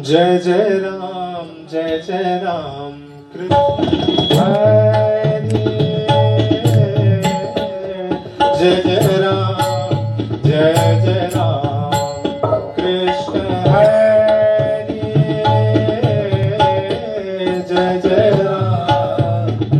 जय जय राम कृष्ण हरे जय जय राम कृष्ण हरे जय जय राम कृष्ण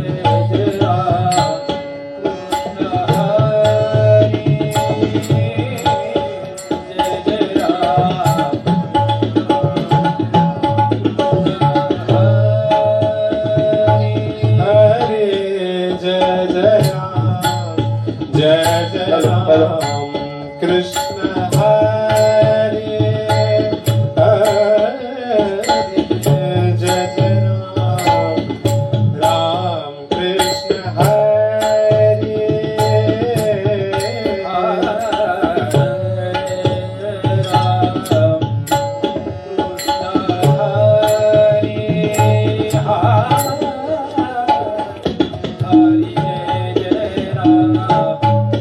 हरे जय जय राम जय जय राम कृष्ण हरे जय जय राम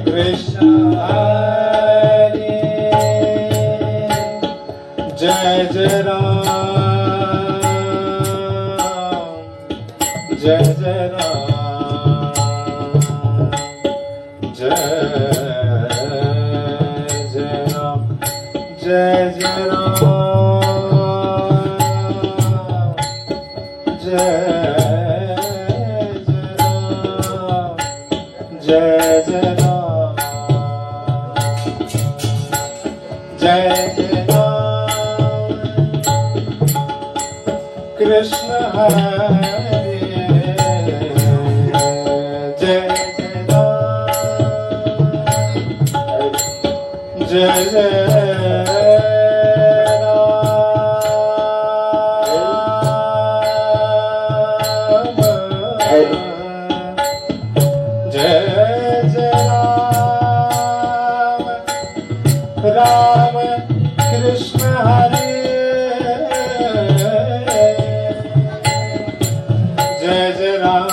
कृष्ण हरे जय जय राम जय जय राम जय जय राम जय जय राम जय जय राम जय जय राम कृष्ण हरे जय जय राम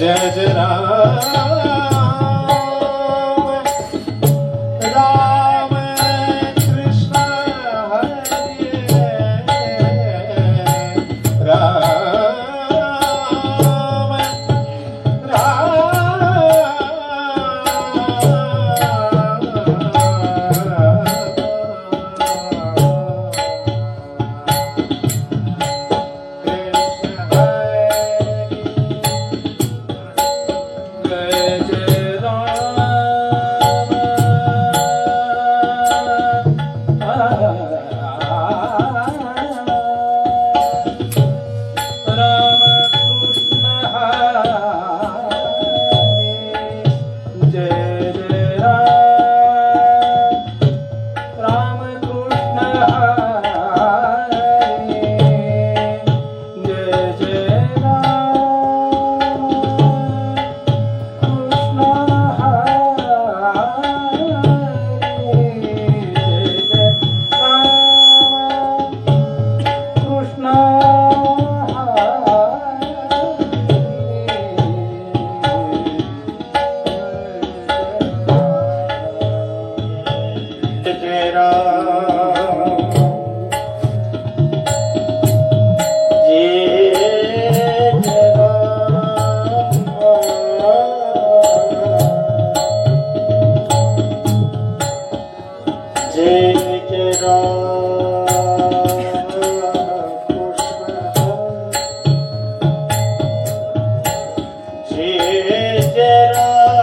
जय जय राम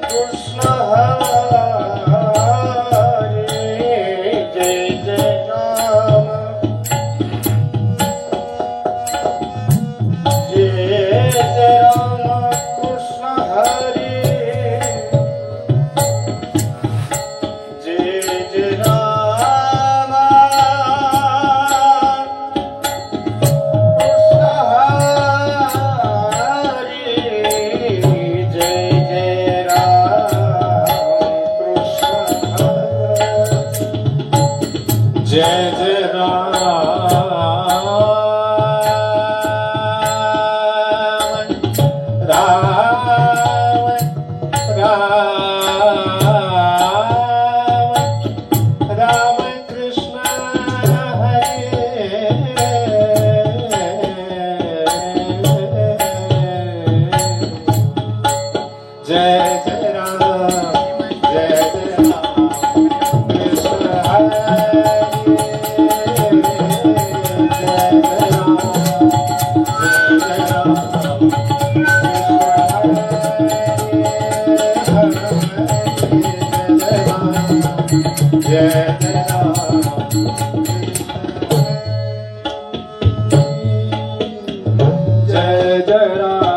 कृष्ण हरे जय जय राम कृष्ण हरे जय जय राम कृष्ण जय राम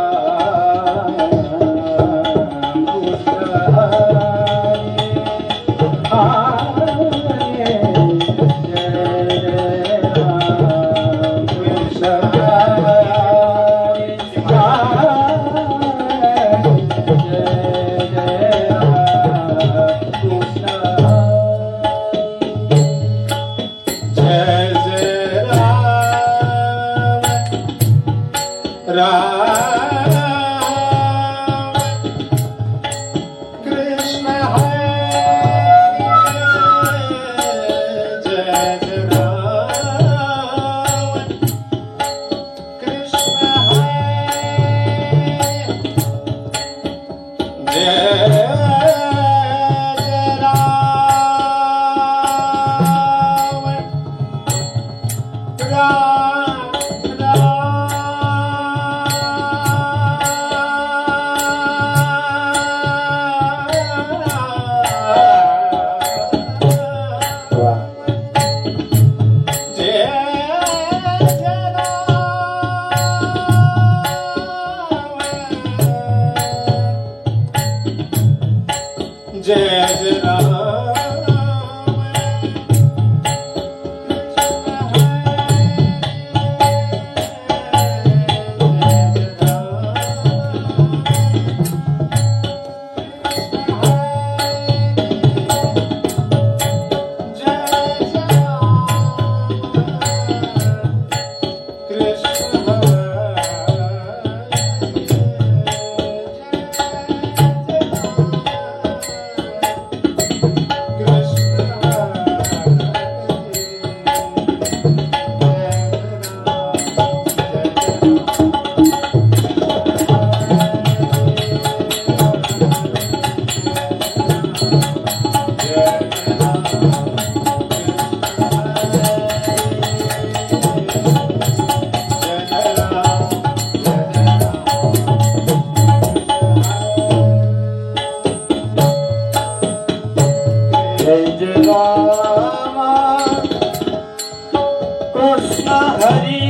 कृष्ण हरी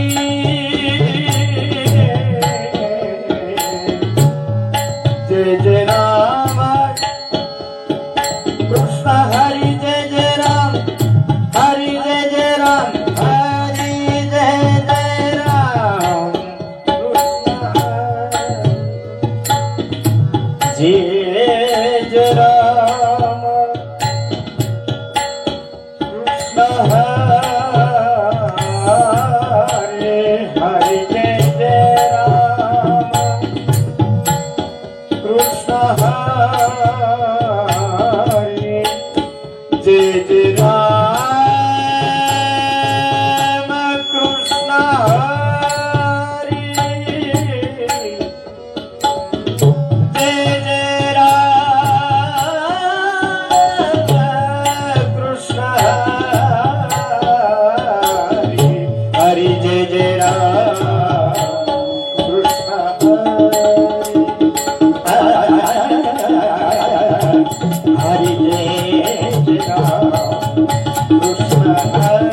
हरे जय राम कृष्ण हरी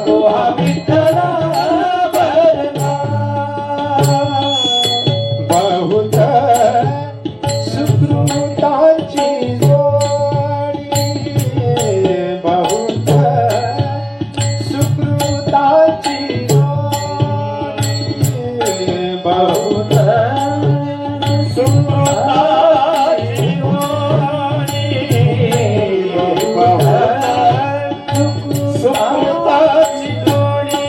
तोहा विठ्ठला भरला बहुत सुकृताची जोडी बहुत सुकृताची जोडी बहुत सुकृताची जोडी सुकृताची जोडी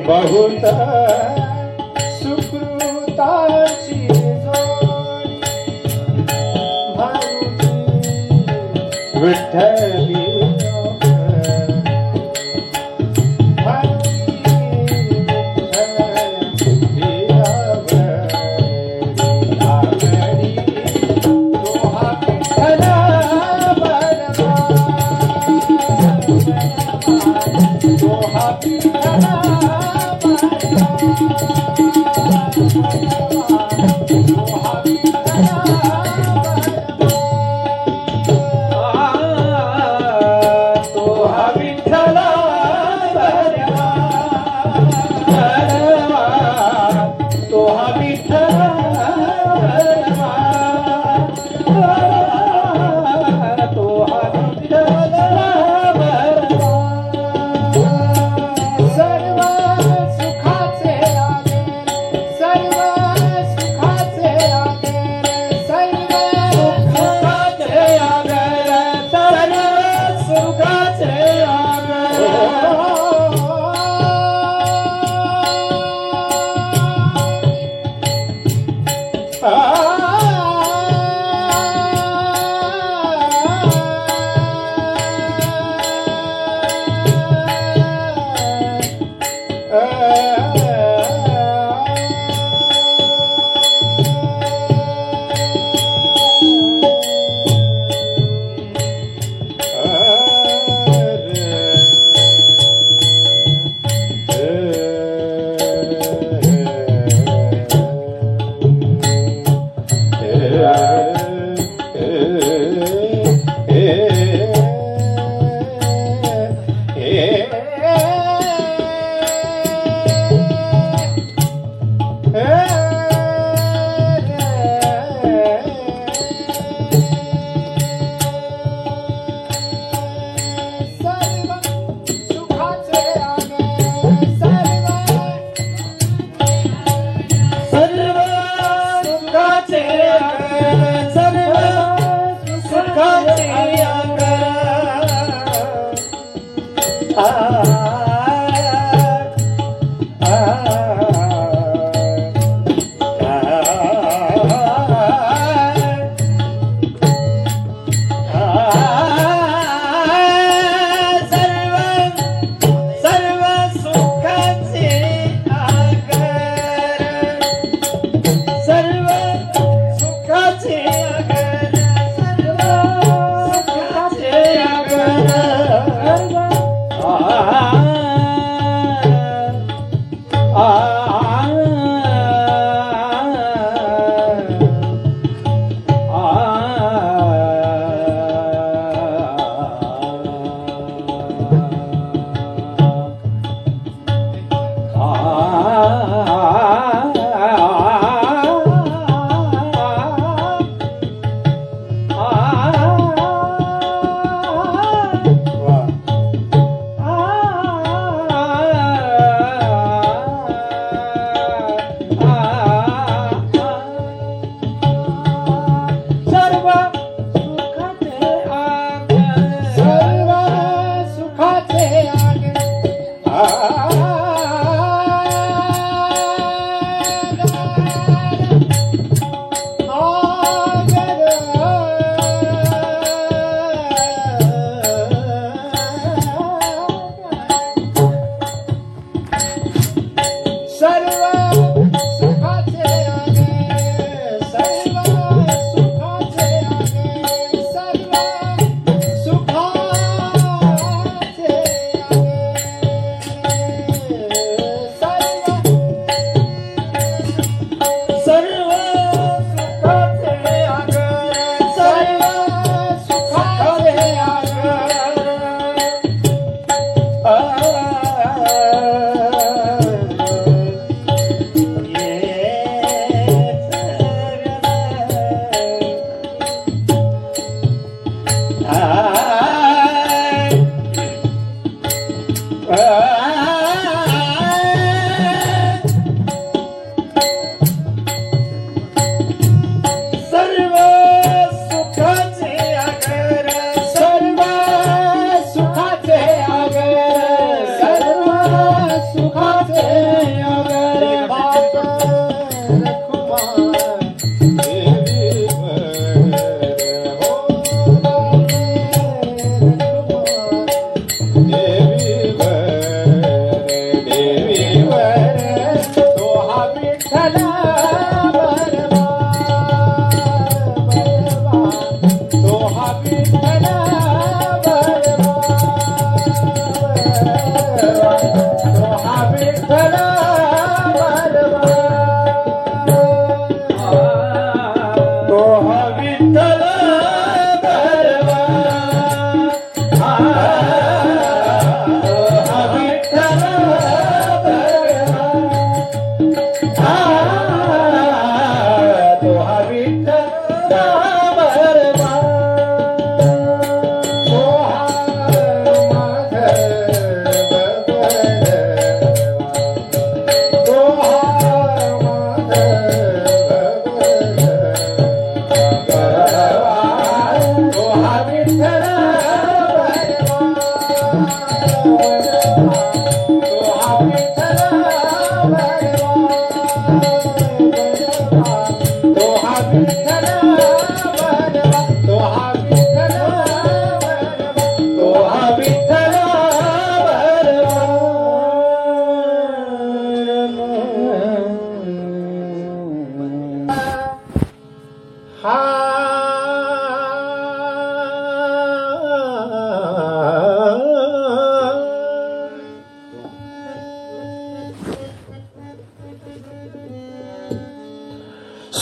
बहुत सुकृताची जोडी भाऊजी विठ्ठली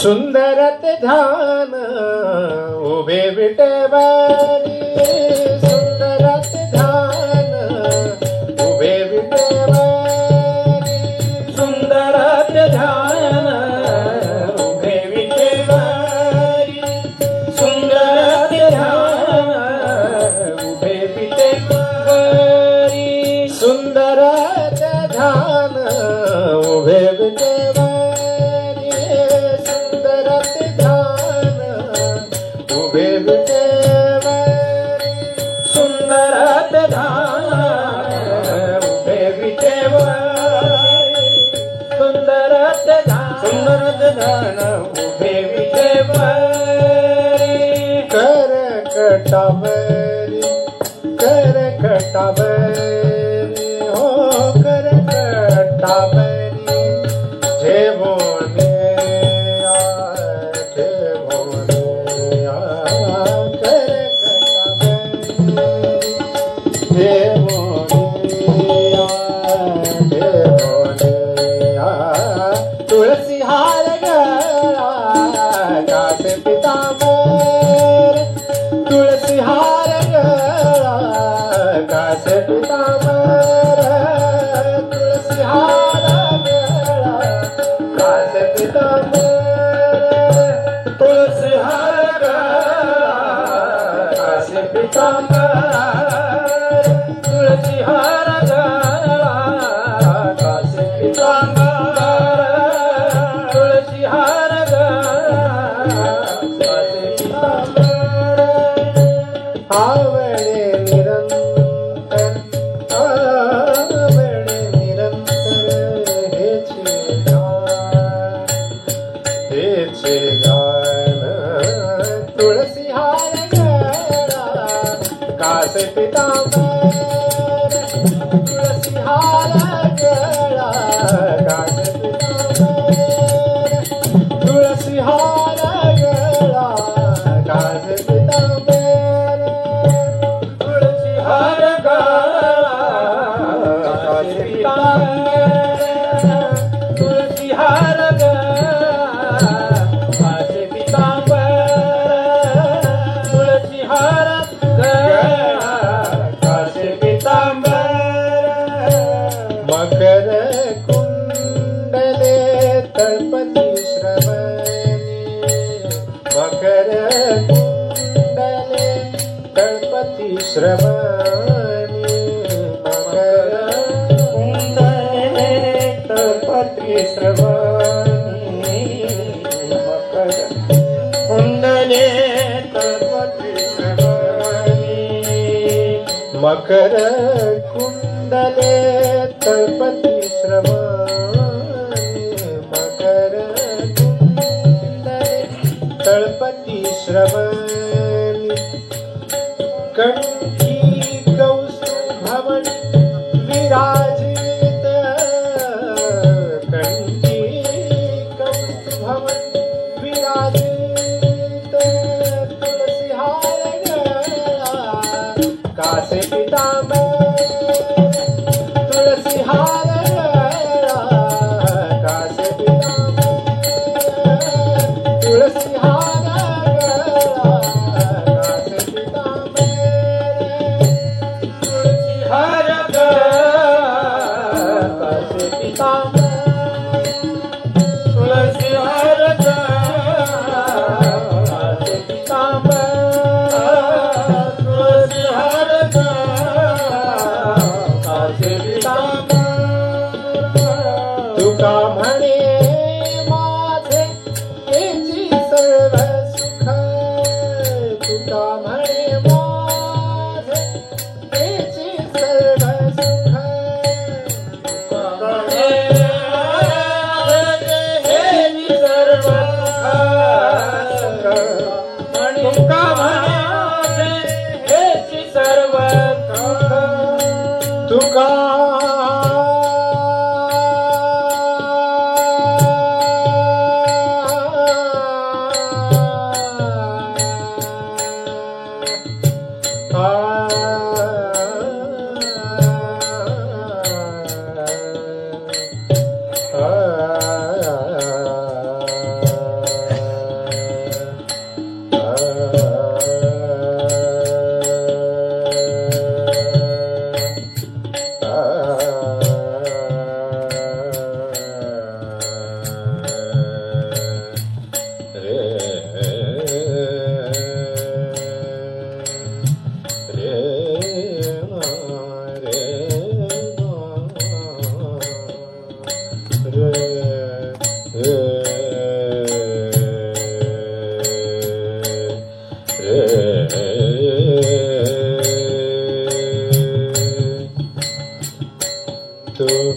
सुंदरत ध्यान उभे विटेवरी सुंदरत ध्यान उभे विटेवरी सुंदरत ध्यान उभे विटेवरी सुंदरत ध्यान उभे विटेवरी सुंदरत ध्यान उभे विटेवरी सुंदरत ध्यान उभे विटेवरी सुंदरत ध्यान उभे विटेवरी सुंदरत ध्यान उभे विटेवरी करकटावरी करकटावरी हो करकटावरी जेवोने तुलसी हार गळा कासे पितांबर तुलसी हार गळा कासे पितांबर तुलसी हार गळा कासे पितांबर तुलसी हार गळा कासे पितांबर तुलसी हार गळा कासे पितांबर तुलसी हार गळा कासे पितांबर आवळे निरंतर हेचे गान तुळसी हार गळा कासे पितांबर तुळसी हार गळा कासे पितांबर तुळसी हार गळा कासे पितांबर तुळसी हार गळा कासे पितांबर तुळसी हार गळा कासे पितांबर तुळसी हार गळा कासे पितांबर मकर कुंडले तळपती श्रवणी मकर कुंडले तळपती श्रवणी मकर कुंडले तळपती श्रवणी मकर कुंडले तळपती श्रवणी मकर कुंडले तळपती श्रवणी मकर कुंडले तळपती श्रवणी कंठी कौस्तुभमणि विराजित कंठी कौस्तुभमणि विराजित तुलसी हार गळा कासे पितांबर तुलसी हार गळा कासे पितांबर तुलसी हार गळा कासे पितांबर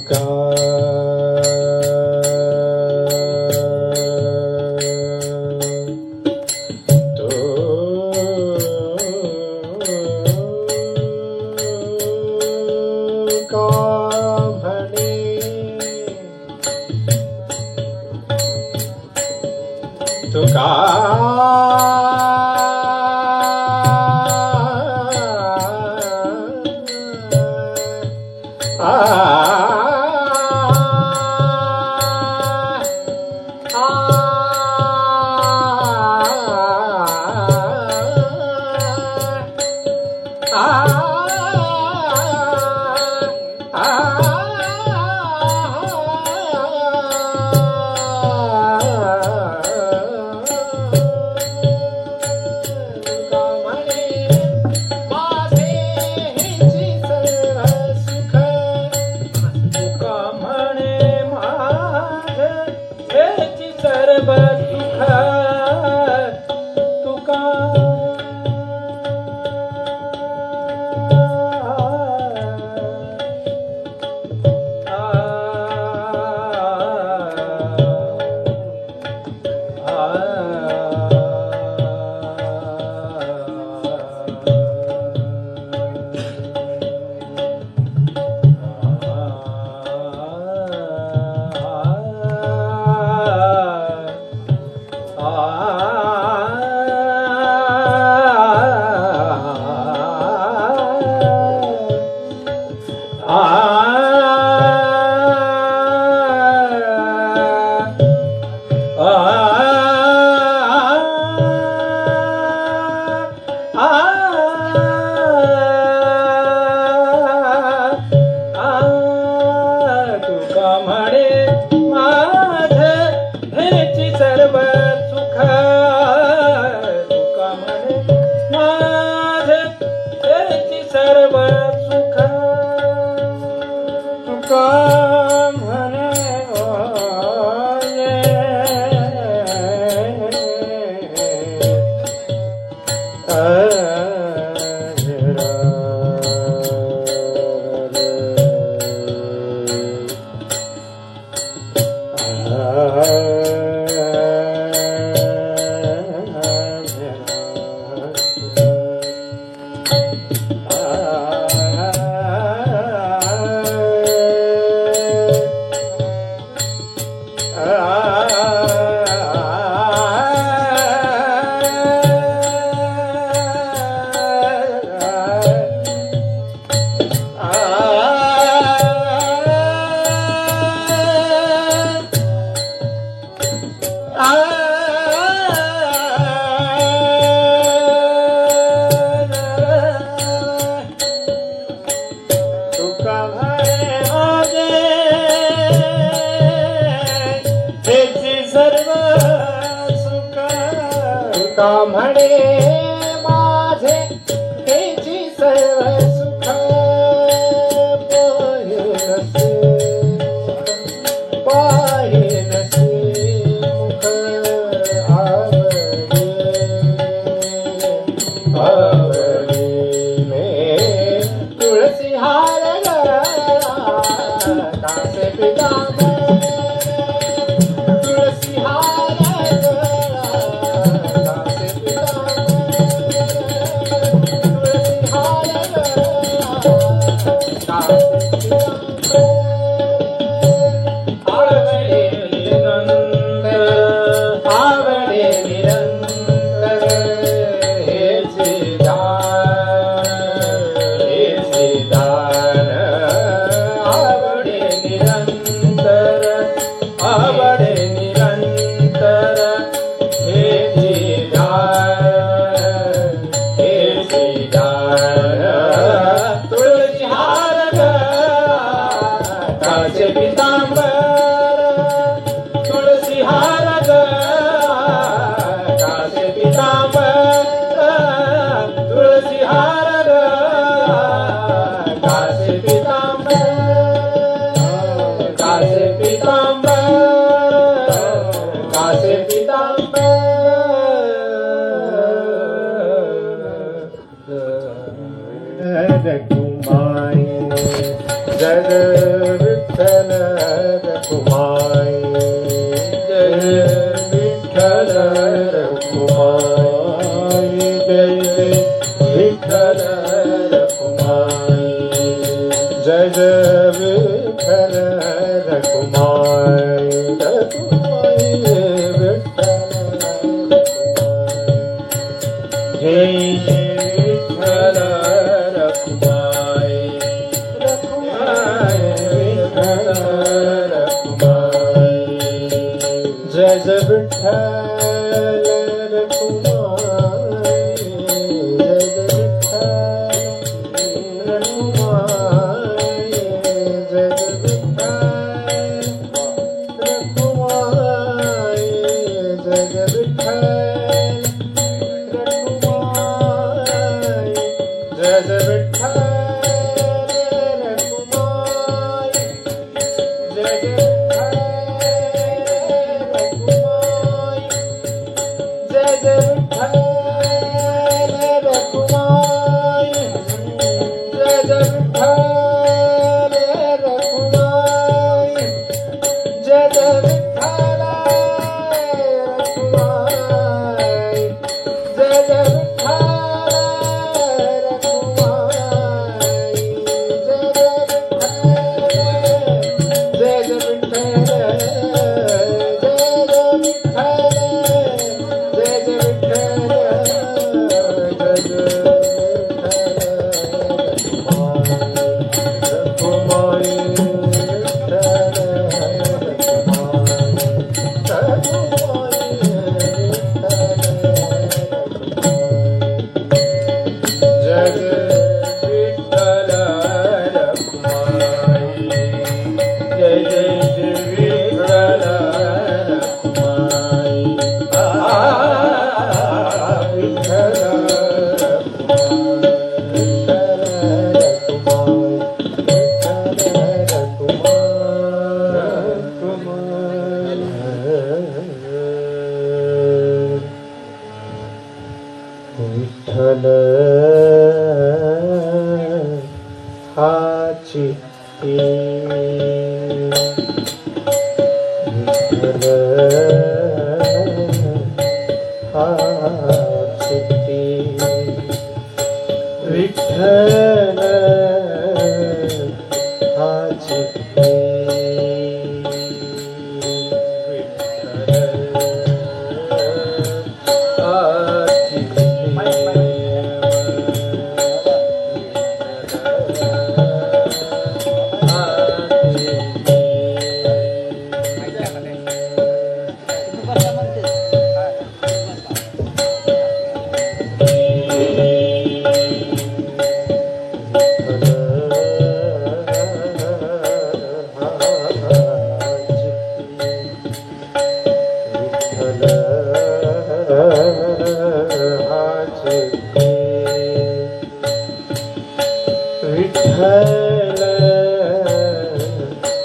तुका तुका जय विठ्ठल रखुमाई, जय विठ्ठल रखुमाई, जय विठ्ठल रखुमाई, जय विठ्ठल रखुमाई, रखुमाई विठ्ठल रखुमाई, जय विठ्ठल रखुमाई, रखुमाई विठ्ठल रखुमाई, जय विठ्ठल रखुमाई, जय विठ्ठल रखुमाई, जय विठ्ठल रखुमाई, जय विठ्ठल रखुमाई, जय विठ्ठल विठ्ठल हाची विठ्ठल हाची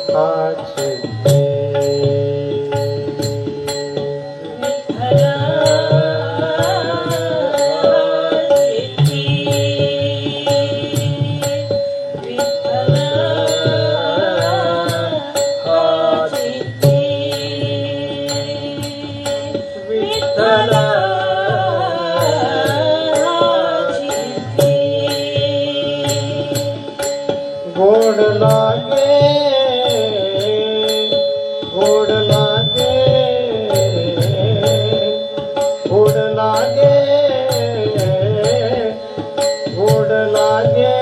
विठ्ठल हाची गोड लागे गोड लागे गोड लागे गोड लागे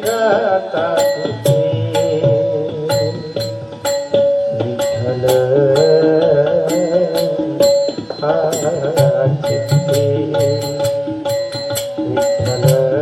गाता तुझे विठ्ठल हाची विठ्ठल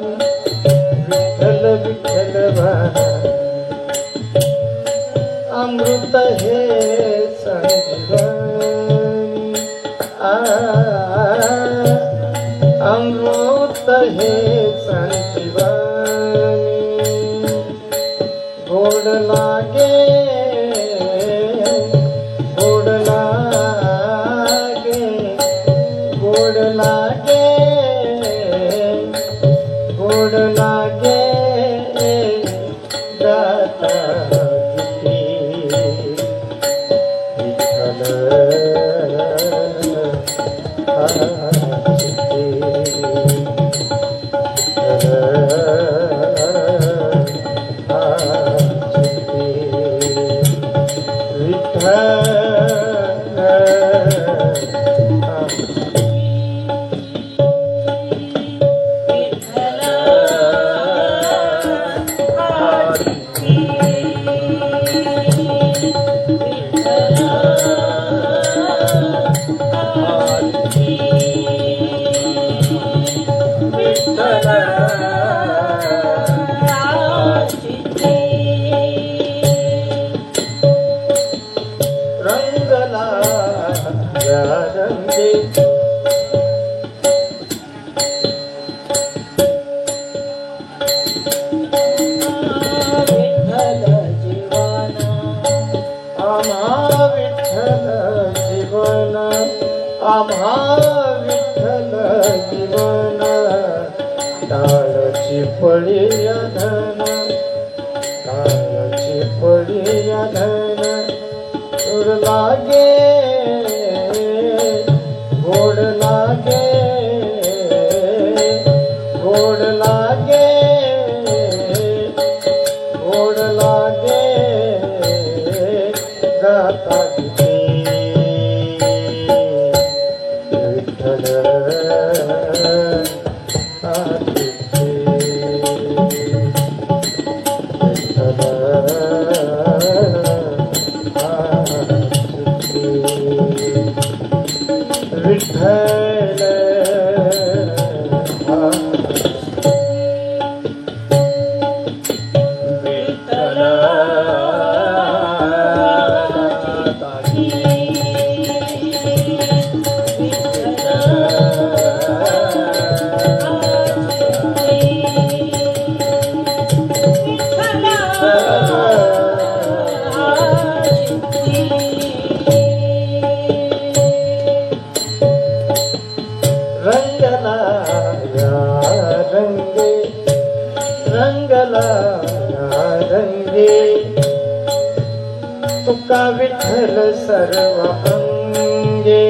विठ्ठल विठ्ठल भारी अमृत हे संजीवनी अमृत हे संजीवनी गोड लागे गोड लागे गोड लागे गोड लागे गाता रंगला रंगे विठ्ठल जीवन आम्हा विठ्ठल जीवन आम्हा विठ्ठल जीवन ताळची पडी धन ताळची पडी धन गोड लागे गोड लागे गोड लागे गोड लागे गाता विठ्ठल विठ्ठल विठ्ठल रंगला रंगे रंगला रंगे तुका विठ्ठल सर्व अंगे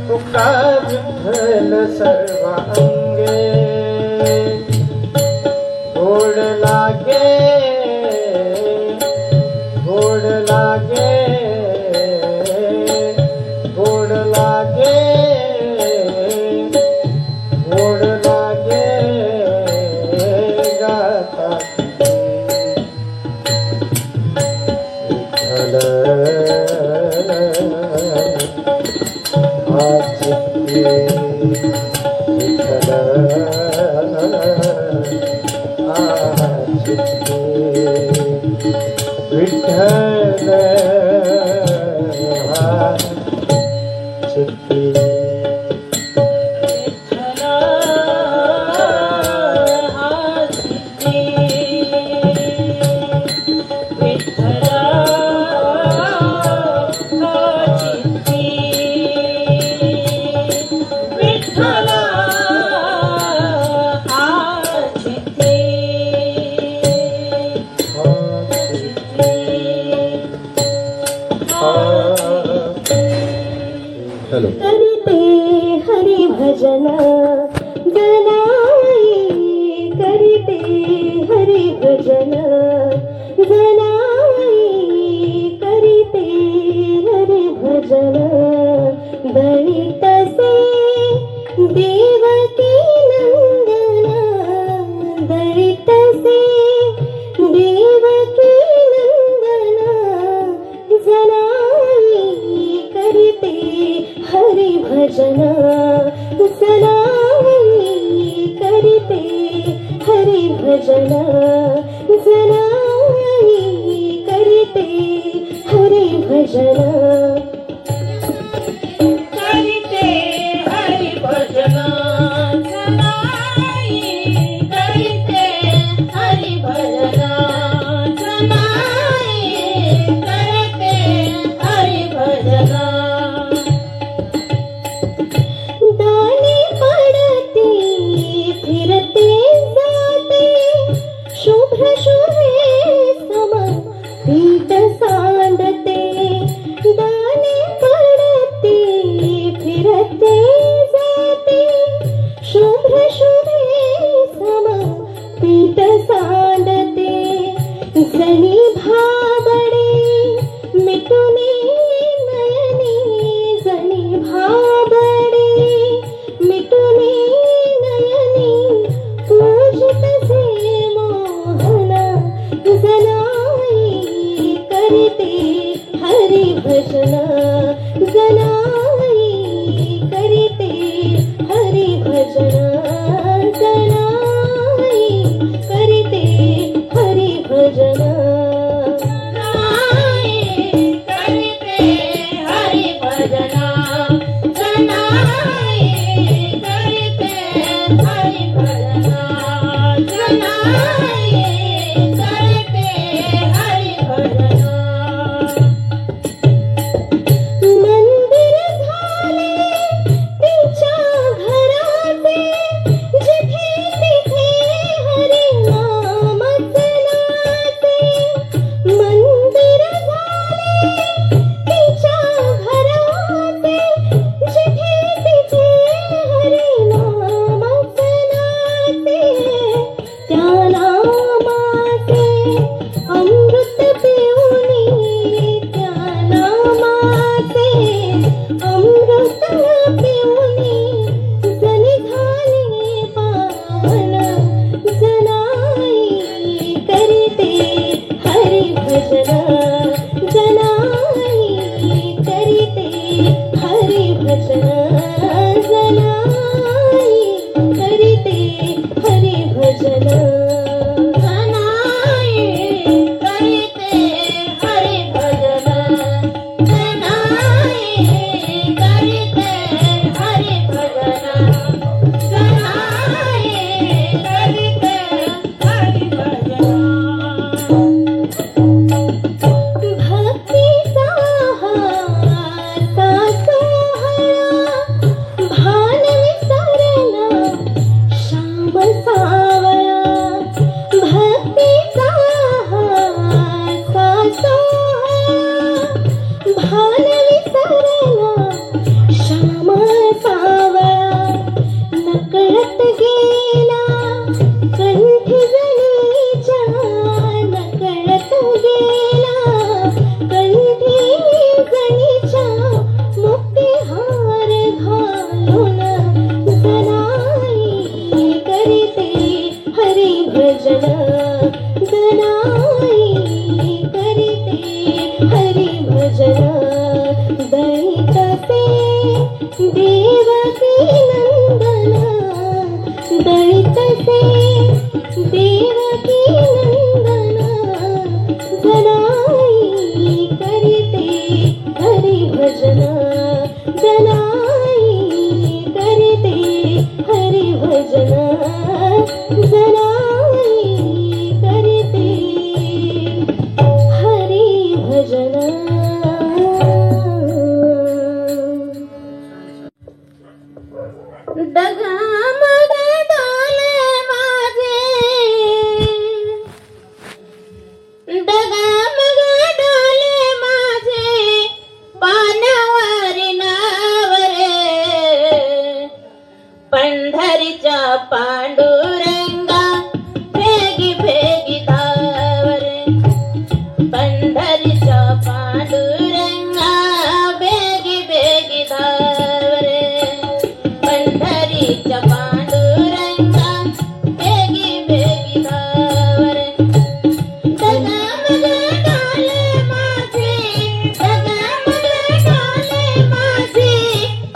तुका विठ्ठल सर्व अंगे गोड लागे गोड लागे गोड लागे गोड लागे गाता विठ्ठल आचित्ते विठ्ठल आचित्ते विठ्ठल चित्ती हॅलो करते हरि भजन जनाई करते हरि भजन जनाई करते हरि भजन दलित से देवकी नंदना दलित से देवकी नंदना जनाई करते हरि भजन जनाई करीते हरी भजन जनाई करीते हरी भजन करीते हरि भजन जनाई करीते हरि भजन जनाई करते हरि भजन दाने पडते फिरते जाते शुभ्र शुभे सम पीठ सांडते दाने पडते फिरते जाते शुभ्र शुभे सम पीठ सांडते जनी भाबडे मिटुने नयनी जनी भाबडे मिटुने नयनी पूजित से मोहन जनाई करीते हरि भजन जनाई करीते हरि भजन जनाई करीते हरि भजन जनाई करते हरि भजन जनाई करते हरि भजन जनाई करते हरि भजन मंदिर झाले तिच्या घराचे जिथे तिथे हरी नामच नाचे मंदिर झाले तिच्या घराचे जिथे तिथे हरी नामच नाचे त्या नामाचे अमृत पिऊनी त्या नामाचे अमृत पिऊनी जनी झाले पावन जनाई करीते हरि भजन जनाई करीते हरि भजन जनाई करीते हरि भजन जनाई करते हरि भजन जनाई करते हरि भजन जनाई करते हरि भजन भक्तीचा हाता सोहळा भान विसरला श्याम सावळा भक्तीचा हाता सोहळा भान विसरला श्याम सावळा नकळत गेला कंठी जनीच्या नकळत गेला कंठी जनीच्या मुक्तिहार घालून जनाई करीते हरि भजन जनाई करीते हरि भजन दळितसे देवकी नंदन दळितसे देवकी नंदन जनाई करीते हरि भजन जनाई करीते हरि भजन जनाई करीते हरि भजन डगमग डोले माझे डगमग डोले माझे पानावरी नावरे पंढरीच्या पांडुरंगा भेगी भेगी धावरे पंढरीच्या पांडुरंगा भेगी भेगी धावरे पंढरीच्या पांडुरंगा भेगी भेगी धावरे डगमग डोले माझे डगमग डोले माझे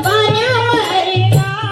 पानावरी नावरे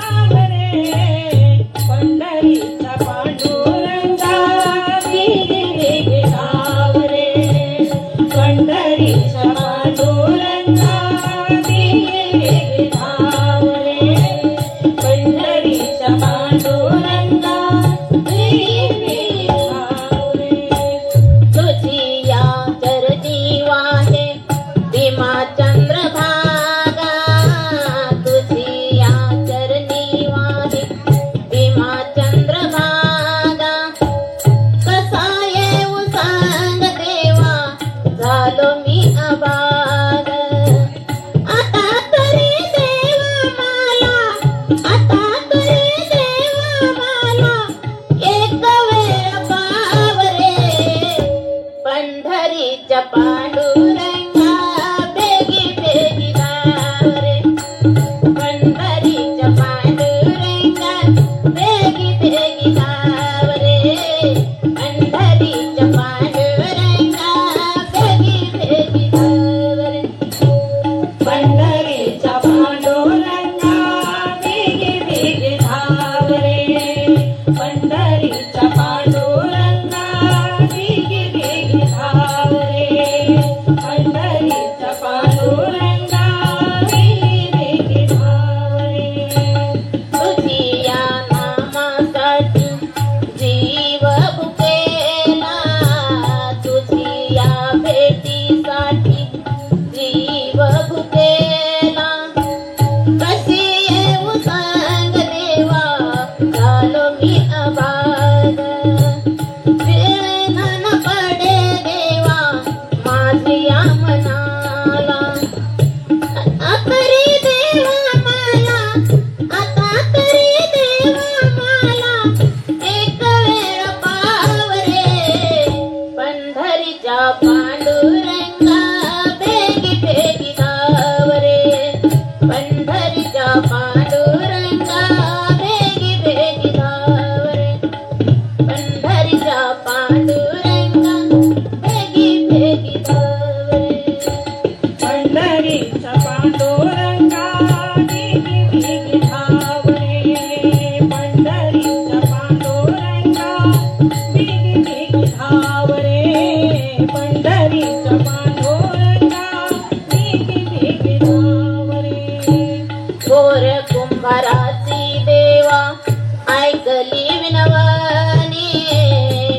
देवा ऐकली विनवणी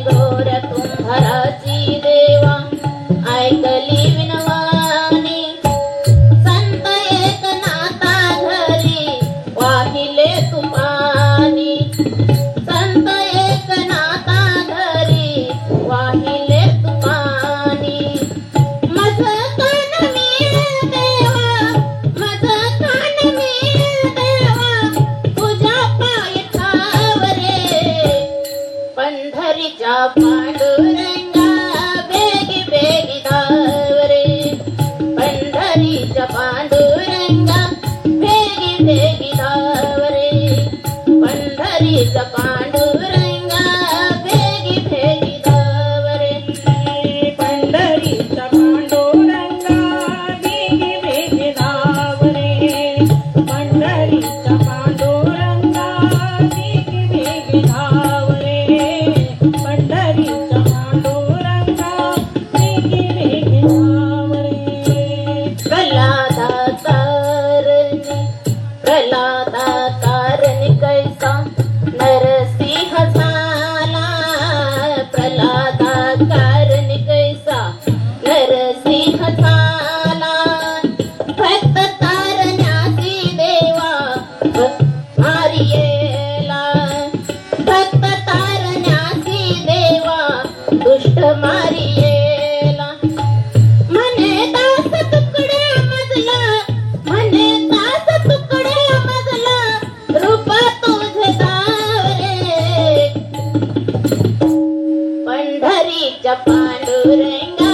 घोर कुंभाराची देवा ऐकली विनवणी संत एकनाथा घरी वाहिले तू पाणी संत एकनाथा घरी वाहिले तू पाणी मज कान मीळ देवा मज कान मीळ देवा तुझ्या पाय ठावरे पंढरीच्या पांडुरंगा बेगी बेगी धावरे पंढरीच्या पांडुरंगा बेगी बेगी धावरे पंढरीच्या पांडुरंगा बेगी बेगी धावरे पंढरीचा पांडुरंगा बेगी बेगी धावरे पंढरीचा पांडुरंगा बेगी बेगी धावरे पंढरीचा पांडुरंगा बेगी बेगी धावरे प्रल्हादा कारणी कैसा नरसिंह झाला प्रल्हादा कारणी कैसा नरसिंह झाला भक्त तारण्याची देवा मारियेला भक्त तारण्याची देवा दुष्ट मारियेला म्हणे दास तुकड्या मजला म्हणे दास तुकड्या मजला रूप तुझे दावरे पंढरीच्या पांडुरंगा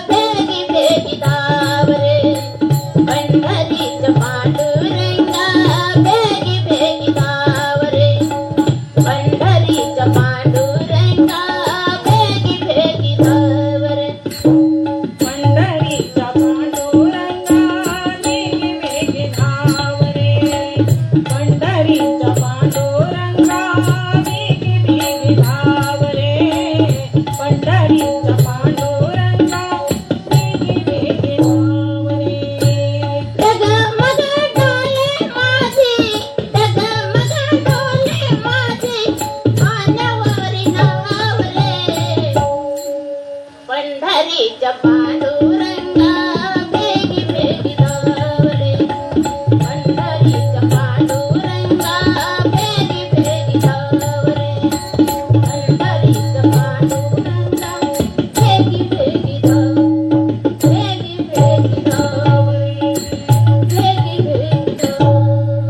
बेगी बेगी धावरे पंढरीच्या पांडुरंगा बेगी बेगी धावरे पंढरीच्या पांडुरंगा बेगी बेगी धावरे पंढरीचा पांडुरंगा बेगी बेगी धावरे पंढरीचा पांडुरंगा बेगी बेगी धावरे पंढरीचा पांडुरंगा बेगी बेगी धावरे डगमग डोले माझे डगमग डोले माझे मानवरी नावरे पंढरीच्या पांडुरंगा बेगी बेगी धावरे पंढरीच्या पांडुरंगा बेगी बेगी धावरे पंढरीच्या पांडुरंगा बेगी बेगी धावरे बेगी बेगी धावरे बेगी बेगी धावरे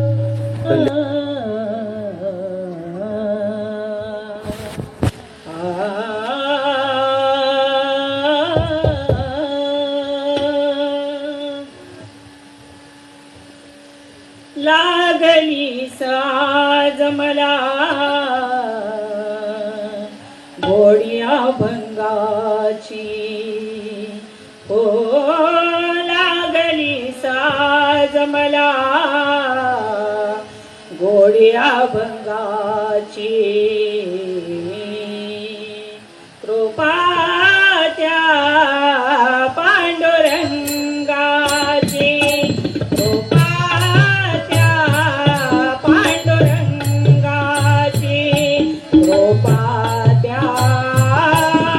लागली साज मला घोडिया भंगाची हो लागली साज मला घोडिया भंगाची कृपा त्या पांडुरंगाची कृपा त्या पांडुरंगाची कृपा त्या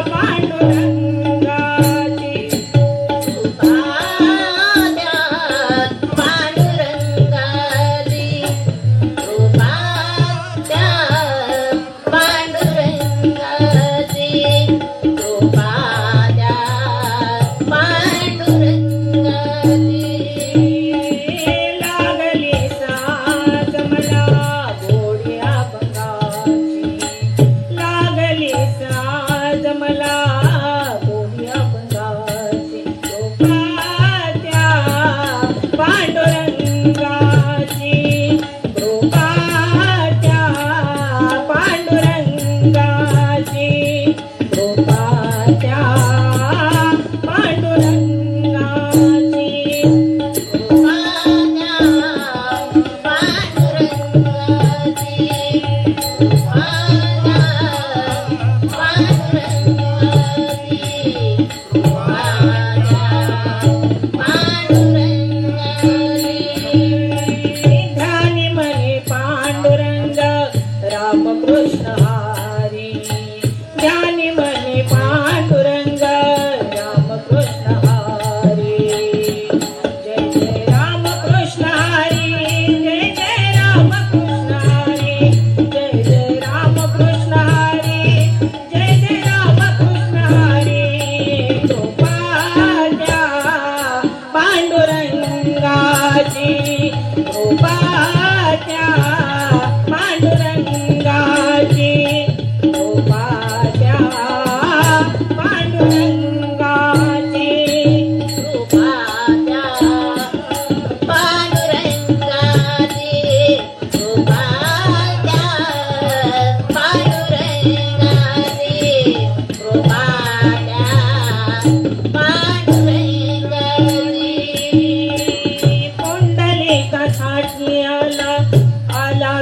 पांडुरंगाची कृपाद्या पांडुरंगाची कृपाद्या पांडुरंगाची कृपाद्या पांडुरंगाची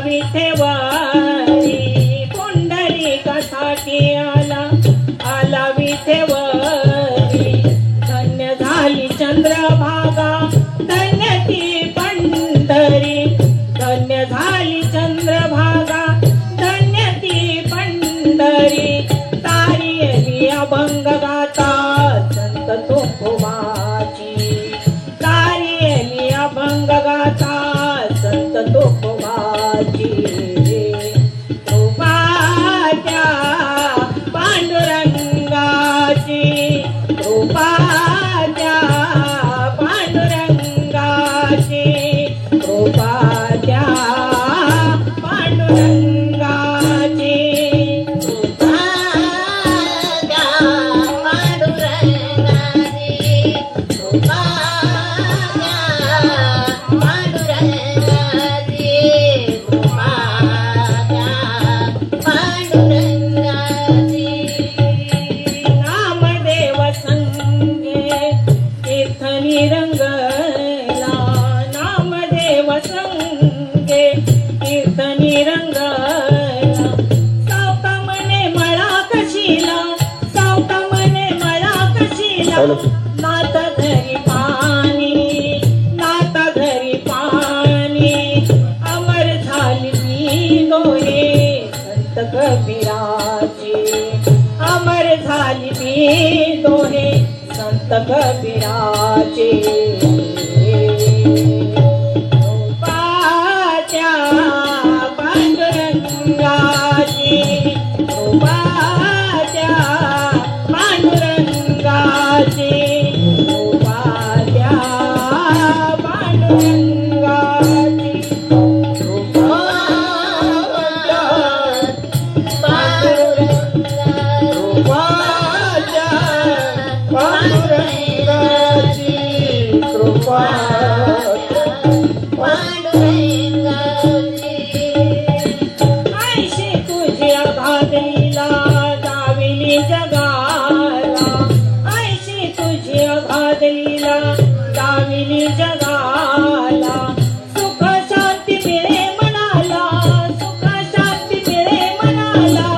विठेवरी पुंडलिकासाठी आला विठेवरी धन्य झाली चंद्रभागा धन्य ती पंढरी धन्य झाली चंद्रभागा धन्य ती पंढरी तारी एली अभंग गाता संत तुकोबाची तारी एली अभंग गाता संत तुकोबाची कृपाच्या पांडुरंगाची कृपाच्या पांडुरंगाची कृपाच्या पांडुरंगाची कृपाच्या पांडुरंगाची कृपाच्या पांडुरंगाची कृपाच्या पांडुरंगाची नामदेव संगे कीर्तनी रंगला नामदेव संगे कीर्तनी रंगला सावता मने मळा कशीला सावता मने मळा कशीला नात घरी पाणी अमर झाली ती दोहे संत कबीराची अमर झाली ती दोहे संत कबीराची कृपाच्या पांडुरंगाची कृपाच्या पांडुरंगाची कृपाच्या पांडुरंगाची पांडुरंगाची कृपा ऐशी तुझ्या घातलीला दाविली जगाला ऐशी तुझ्या घातलीला दाविली जगाला सुख शांती मिळे मनाला सुख शांती मिळे मनाला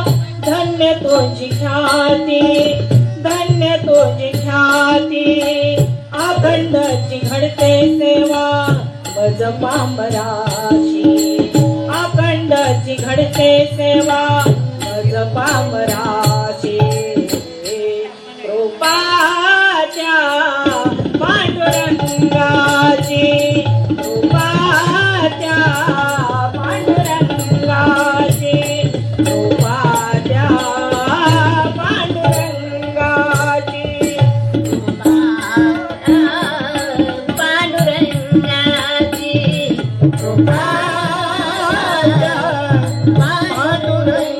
धन्य तुझी ख्याती धन्य तुझी ख्याती अखंडची घडते सेवा मज पामराशी अखंडची घडते सेवा मज पामराशी कृपाच्या पांडुरंगाची कृपाच्या पांडुरंगाची कृपाच्या पांडुरंगाची पांडुरंगाची कृपाच्या पांडुरंगाची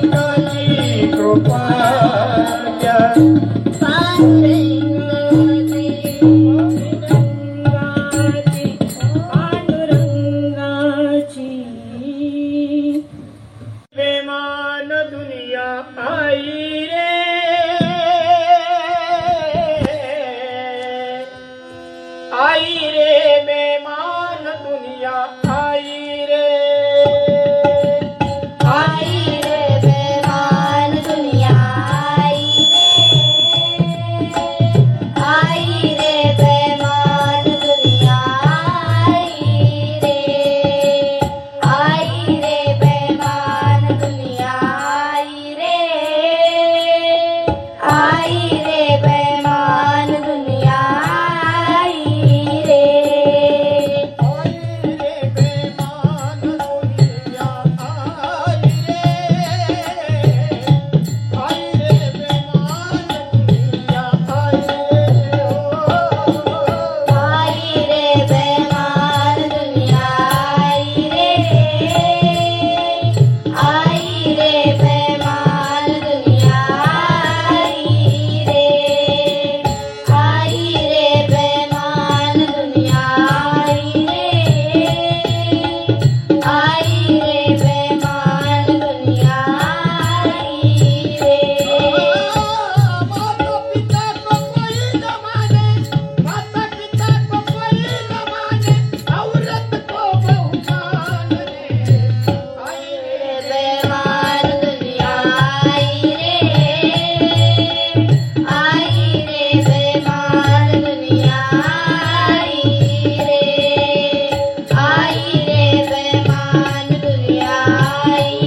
आई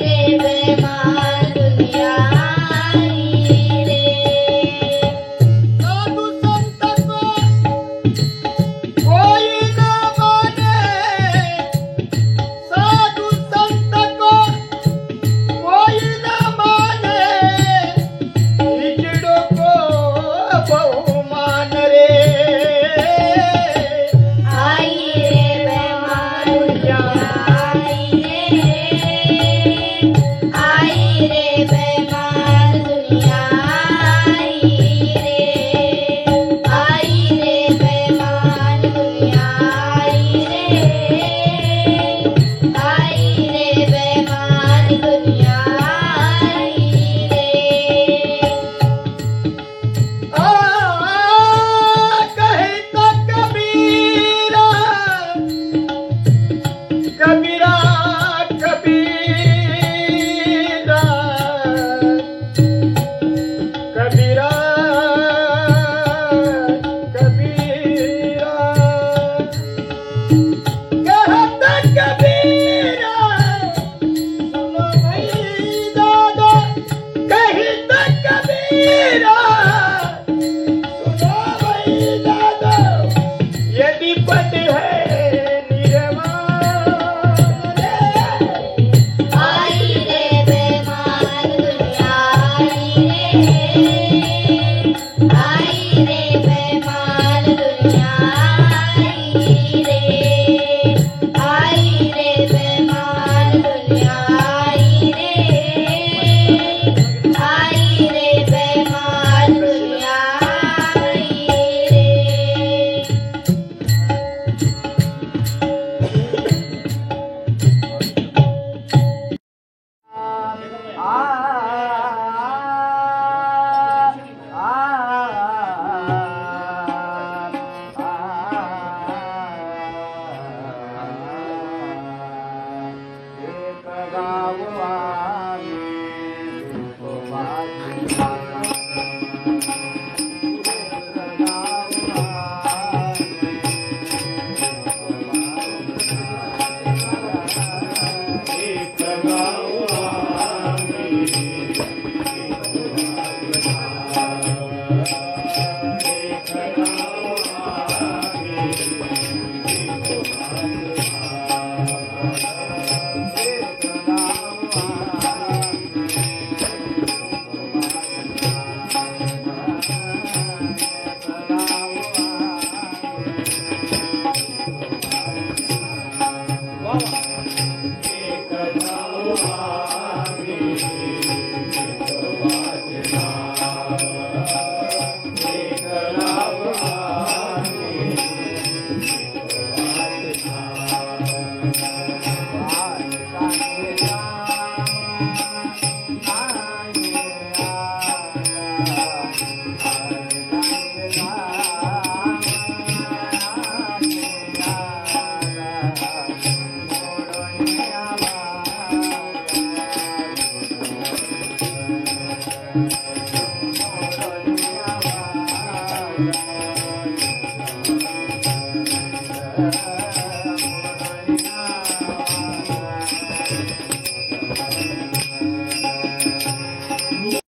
रे बेमान दुनिया आई रे। साधु संत को कोई न माने, साधु संत को कोई न माने, हिजड़ों को बहुमान रे। आई रे बेमान दुनिया आई रे बेमान दुनिया आई रे बेमान दुनिया आई रे बेमान दुनिया आई रे। कहे तो कबीरा कबीरा कबीरा कबीरा कबीरा कहता कबीरा सुनो भाई दादा, कहता कबीरा सुनो भाई दादा, यदि पद है निर्वाण आई रे बेमान दुनिया आई रे बेमान दुनिया आई रे बेमान दुनिया आई रे बेमान दुनिया आई रे।